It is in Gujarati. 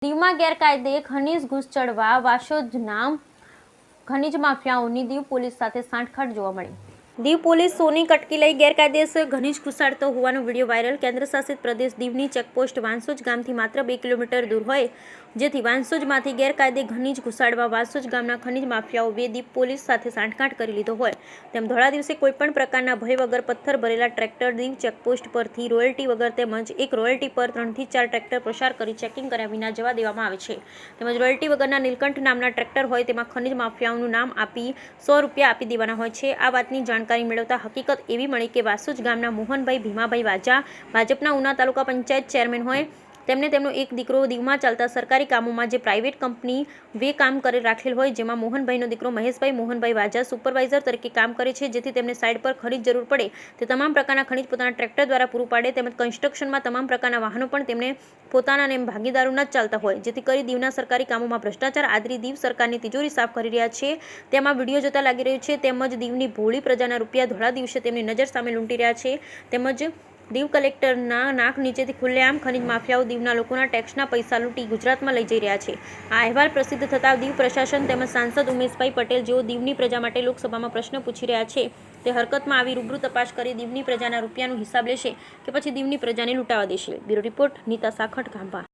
દીવમાં ગેરકાયદે ખનીજ ઘૂસ ચડવા વાસોદના ખનીજ માફિયાઓની દીવ પોલીસ સાથે સાંઠગાંઠ જોવા મળી. દીવ પોલીસ સોની કટકી લઈ ગેરકાયદેસર ખનીજ ઘુસાડતો હોવાનો વિડીયો વાયરલ. કેન્દ્ર શાસિત પ્રદેશ દીવની ચેકપોસ્ટ વાંસોજ ગામથી માત્ર 2 કિલોમીટર દૂર હોય, જેથી વાંસોજમાંથી ગેરકાયદે ખનીજ ઘુસાડવા વાંસોજ ગામના ખનીજ માફિયાઓ દીવ પોલીસ સાથે સાંઠગાંઠ કરી લીધો હોય તેમ ધોળા દિવસે કોઈપણ પ્રકારના ભય વગર પથ્થર ભરેલા ટ્રેક્ટર દીવ ચેકપોસ્ટ પરથી રોયલ્ટી વગર તેમજ એક રોયલ્ટી પર 3 થી 4 ટ્રેક્ટર પસાર કરી ચેકિંગ કર્યા વિના જવા દેવામાં આવે છે. તેમજ રોયલ્ટી વગરના નીલકંઠ નામના ટ્રેક્ટર હોય તેમાં ખનીજ માફિયાઓનું નામ આપી 100 રૂપિયા આપી દેવાના હોય છે. આ વાતની જાણકારી મેળવતા હકીકત એવી મળી કે વાસોજ ગામના મોહનભાઈ ભીમાભાઈ વાજા ભાજપના ઉના તાલુકા પંચાયત ચેરમેન હોય. તેમને તેમનો એક દીકરો દીવમાં ચાલતા સરકારી કામોમાં જે પ્રાઇવેટ કંપની વે કામ કરી રાખેલ હોય, જેમાં મોહનભાઈનો દીકરો મહેશભાઈ મોહનભાઈ વાજા સુપરવાઇઝર તરીકે કામ કરે છે, જેથી તેમને સાઇડ પર ખનીજ જરૂર પડે તે તમામ પ્રકારના ખનીજ પોતાના ટ્રેક્ટર દ્વારા પૂરું પાડે. તેમજ કન્સ્ટ્રક્શનમાં તમામ પ્રકારના વાહનો પણ તેમને પોતાના અને ભાગીદારોના જ ચાલતા હોય, જેથી કરી દીવના સરકારી કામોમાં ભ્રષ્ટાચાર આદરી દીવ સરકારની તિજોરી સાફ કરી રહ્યા છે તેમાં વિડીયો જોતા લાગી રહ્યું છે. તેમજ દીવની ભોળી પ્રજાના રૂપિયા ધોળા દિવસે તેમની નજર સામે લૂંટી રહ્યા છે. તેમજ દીવ કલેક્ટરના નાક નીચેથી ખુલ્લેઆમ ખનીજ માફિયાઓ દીવના લોકોના ટેક્સના પૈસા લૂંટી ગુજરાતમાં લઈ જઈ રહ્યા છે. આ અહેવાલ પ્રસિદ્ધ થતાં દીવ પ્રશાસન તેમજ સાંસદ ઉમેશભાઈ પટેલ, જેઓ દીવની પ્રજા માટે લોકસભામાં પ્રશ્ન પૂછી રહ્યા છે, તે હરકતમાં આવી રૂબરૂ તપાસ કરી દીવની પ્રજાના રૂપિયાનો હિસાબ લેશે કે પછી દીવની પ્રજાને લૂંટાવા દેશે. Bureau report, Nita Sakhat, Khambha.